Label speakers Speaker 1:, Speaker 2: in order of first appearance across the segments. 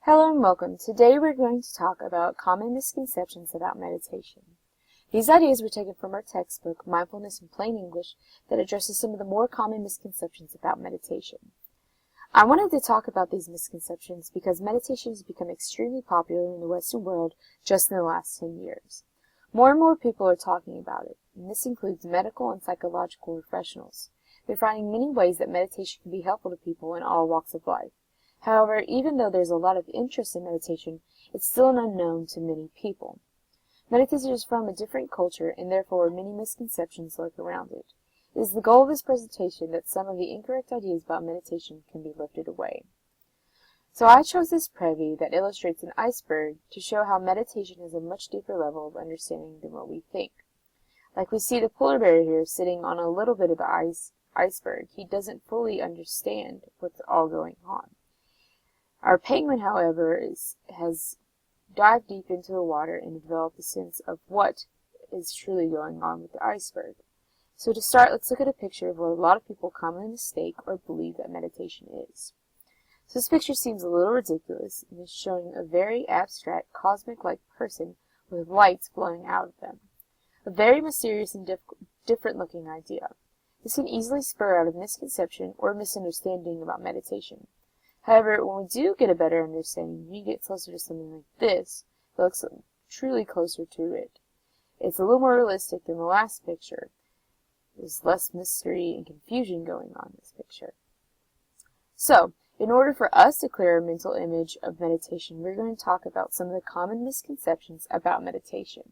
Speaker 1: Hello and welcome. Today we're going to talk about common misconceptions about meditation. These ideas were taken from our textbook, Mindfulness in Plain English, that addresses some of the more common misconceptions about meditation. I wanted to talk about these misconceptions because meditation has become extremely popular in the Western world just in the last 10 years. More and more people are talking about it, and this includes medical and psychological professionals. They're finding many ways that meditation can be helpful to people in all walks of life. However, even though there's a lot of interest in meditation, it's still an unknown to many people. Meditation is from a different culture, and therefore many misconceptions lurk around it. It is the goal of this presentation that some of the incorrect ideas about meditation can be lifted away. So I chose this preview that illustrates an iceberg to show how meditation is a much deeper level of understanding than what we think. Like we see the polar bear here sitting on a little bit of the iceberg. He doesn't fully understand what's all going on. Our penguin, however, has dived deep into the water and developed a sense of what is truly going on with the iceberg. So to start, let's look at a picture of what a lot of people commonly mistake or believe that meditation is. So this picture seems a little ridiculous and is showing a very abstract, cosmic-like person with lights blowing out of them. A very mysterious and different-looking idea. This can easily spur out a misconception or misunderstanding about meditation. However, when we do get a better understanding, we get closer to something like this that looks truly closer to it. It's a little more realistic than the last picture. There's less mystery and confusion going on in this picture. So, in order for us to clear a mental image of meditation, we're going to talk about some of the common misconceptions about meditation.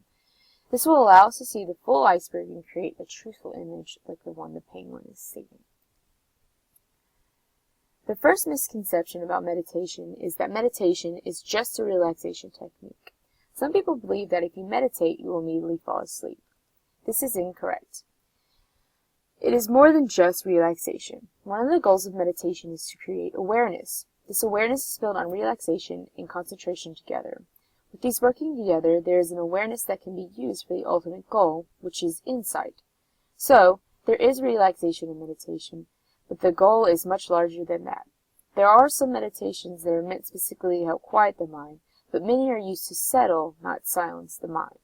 Speaker 1: This will allow us to see the full iceberg and create a truthful image like the one the penguin is seeing. The first misconception about meditation is that meditation is just a relaxation technique. Some people believe that if you meditate, you will immediately fall asleep. This is incorrect. It is more than just relaxation. One of the goals of meditation is to create awareness. This awareness is built on relaxation and concentration together. With these working together, there is an awareness that can be used for the ultimate goal, which is insight. So, there is relaxation in meditation, but the goal is much larger than that. There are some meditations that are meant specifically to help quiet the mind, but many are used to settle, not silence the mind.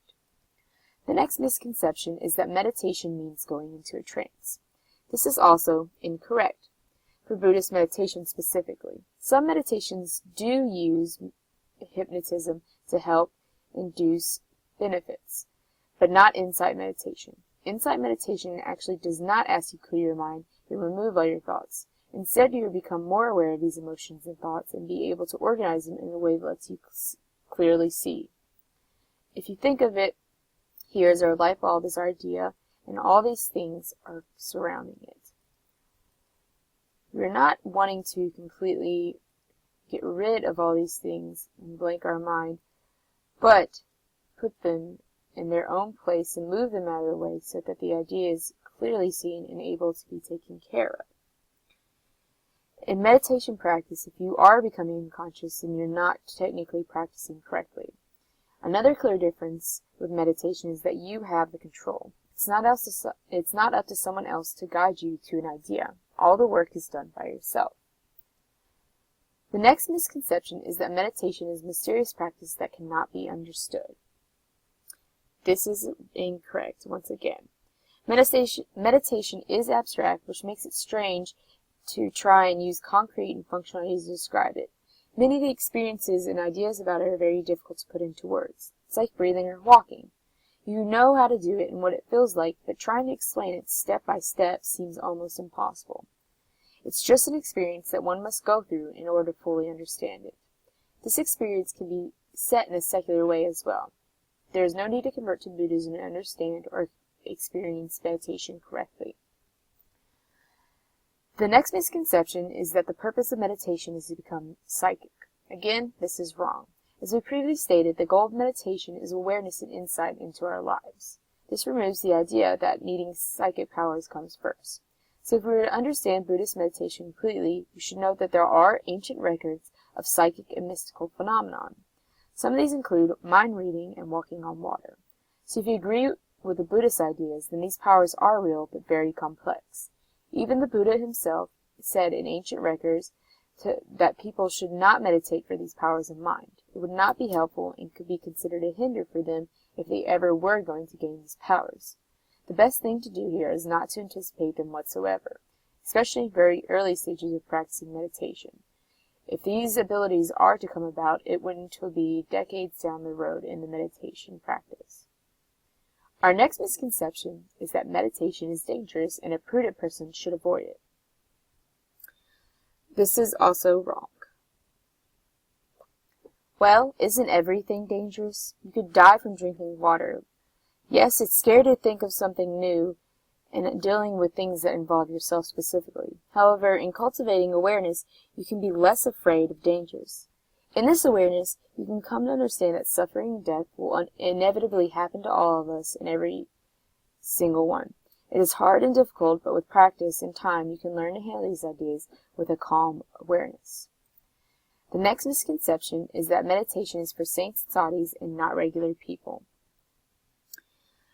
Speaker 1: The next misconception is that meditation means going into a trance. This is also incorrect. For Buddhist meditation specifically, some meditations do use hypnotism to help induce benefits, but not insight meditation. Insight meditation actually does not ask you to clear your mind and remove all your thoughts. Instead, you will become more aware of these emotions and thoughts and be able to organize them in a way that lets you clearly see. If you think of it, here is our light bulb as our idea, and all these things are surrounding it. We're not wanting to completely get rid of all these things and blank our mind, but put them in their own place and move them out of the way so that the idea is clearly seen and able to be taken care of. In meditation practice, if you are becoming unconscious, then you're not technically practicing correctly. Another clear difference with meditation is that you have the control. It's not up to someone else to guide you to an idea. All the work is done by yourself. The next misconception is that meditation is a mysterious practice that cannot be understood. This is incorrect once again. Meditation is abstract, which makes it strange to try and use concrete and functional ideas to describe it. Many of the experiences and ideas about it are very difficult to put into words. It's like breathing or walking. You know how to do it and what it feels like, but trying to explain it step by step seems almost impossible. It's just an experience that one must go through in order to fully understand it. This experience can be set in a secular way as well. There is no need to convert to Buddhism to understand or experience meditation correctly. The next misconception is that the purpose of meditation is to become psychic. Again, this is wrong. As we previously stated, the goal of meditation is awareness and insight into our lives. This removes the idea that needing psychic powers comes first. So if we were to understand Buddhist meditation completely, we should note that there are ancient records of psychic and mystical phenomenon. Some of these include mind reading and walking on water. So if you agree with the Buddhist ideas, then these powers are real but very complex. Even the Buddha himself said in ancient records that people should not meditate for these powers of mind. It would not be helpful and could be considered a hinder for them if they ever were going to gain these powers. The best thing to do here is not to anticipate them whatsoever, especially in very early stages of practicing meditation. If these abilities are to come about, it wouldn't be decades down the road in the meditation practice. Our next misconception is that meditation is dangerous and a prudent person should avoid it. This is also wrong. Well, isn't everything dangerous? You could die from drinking water. Yes, it's scary to think of something new and dealing with things that involve yourself specifically. However, in cultivating awareness, you can be less afraid of dangers. In this awareness, you can come to understand that suffering and death will inevitably happen to all of us and every single one. It is hard and difficult, but with practice and time, you can learn to handle these ideas with a calm awareness. The next misconception is that meditation is for saints and sadhus and not regular people.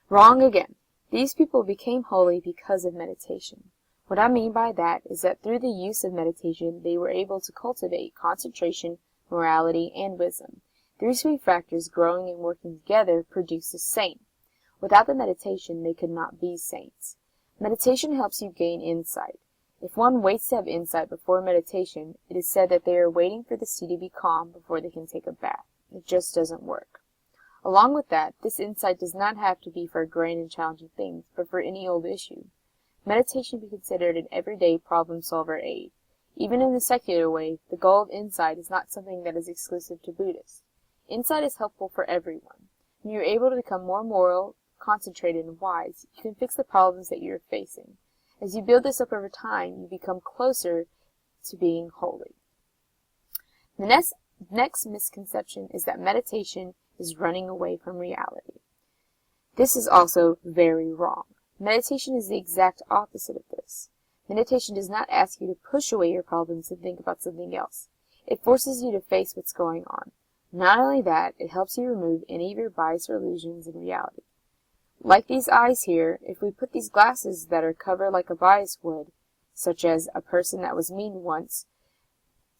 Speaker 1: Wrong again. These people became holy because of meditation. What I mean by that is that through the use of meditation, they were able to cultivate concentration, morality, and wisdom. These three factors growing and working together produce a saint. Without the meditation, they could not be saints. Meditation helps you gain insight. If one waits to have insight before meditation, it is said that they are waiting for the sea to be calm before they can take a bath. It just doesn't work. Along with that, this insight does not have to be for grand and challenging things, but for any old issue. Meditation be considered an everyday problem-solver aid. Even in the secular way, the goal of insight is not something that is exclusive to Buddhists. Insight is helpful for everyone. When you are able to become more moral, concentrated, and wise, you can fix the problems that you are facing. As you build this up over time, you become closer to being holy. The next misconception is that meditation is running away from reality. This is also very wrong. Meditation is the exact opposite of this. Meditation does not ask you to push away your problems and think about something else. It forces you to face what's going on. Not only that, it helps you remove any of your bias or illusions in reality. Like these eyes here, if we put these glasses that are covered like a bias would, such as a person that was mean once,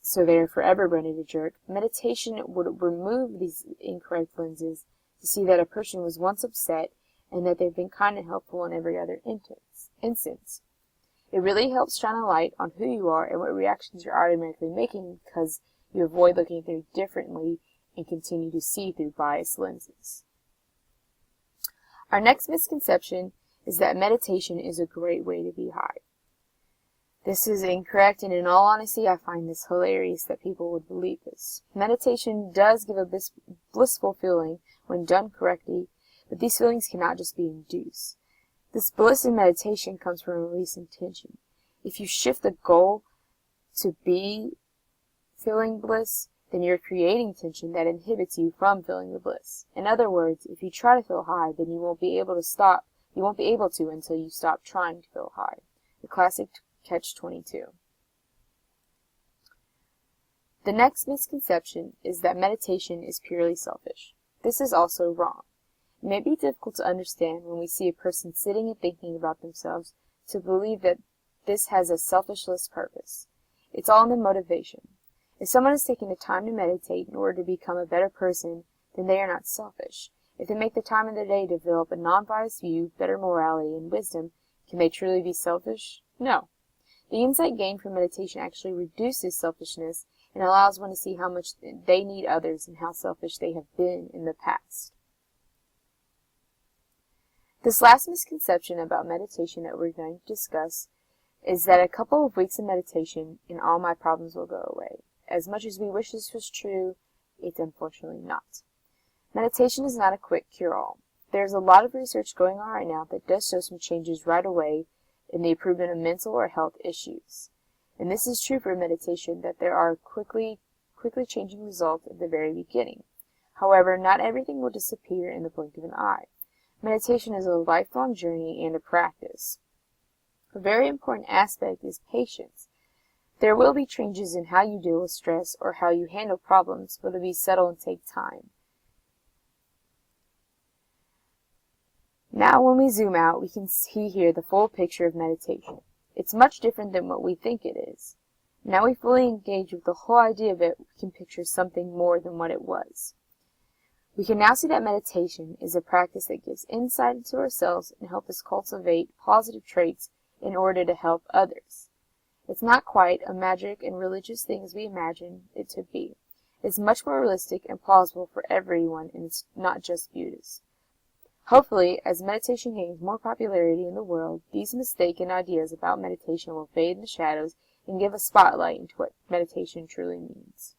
Speaker 1: so they are forever branded a jerk, meditation would remove these incorrect lenses to see that a person was once upset and that they've been kind and helpful in every other instance. It really helps shine a light on who you are and what reactions you're automatically making because you avoid looking at things differently and continue to see through biased lenses. Our next misconception is that meditation is a great way to be high. This is incorrect, and in all honesty, I find this hilarious that people would believe this. Meditation does give a blissful feeling when done correctly, but these feelings cannot just be induced. This bliss in meditation comes from releasing tension. If you shift the goal to be feeling bliss, then you're creating tension that inhibits you from feeling the bliss. In other words, if you try to feel high, then you won't be able to until you stop trying to feel high. The classic catch-22. The next misconception is that meditation is purely selfish. This is also wrong. It may be difficult to understand when we see a person sitting and thinking about themselves to believe that this has a selfishless purpose. It's all in the motivation. If someone is taking the time to meditate in order to become a better person, then they are not selfish. If they make the time in the day to develop a non-biased view, better morality, and wisdom, can they truly be selfish? No. The insight gained from meditation actually reduces selfishness and allows one to see how much they need others and how selfish they have been in the past. This last misconception about meditation that we're going to discuss is that a couple of weeks of meditation and all my problems will go away. As much as we wish this was true, it's unfortunately not. Meditation is not a quick cure-all. There's a lot of research going on right now that does show some changes right away in the improvement of mental or health issues. And this is true for meditation, that there are quickly changing results at the very beginning. However, not everything will disappear in the blink of an eye. Meditation is a lifelong journey and a practice. A very important aspect is patience. There will be changes in how you deal with stress or how you handle problems, but it'll be subtle and take time. Now when we zoom out, we can see here the full picture of meditation. It's much different than what we think it is. Now we fully engage with the whole idea of it, we can picture something more than what it was. We can now see that meditation is a practice that gives insight into ourselves and helps us cultivate positive traits in order to help others. It's not quite a magic and religious thing as we imagine it to be. It's much more realistic and plausible for everyone, and it's not just Buddhists. Hopefully, as meditation gains more popularity in the world, these mistaken ideas about meditation will fade in the shadows and give a spotlight into what meditation truly means.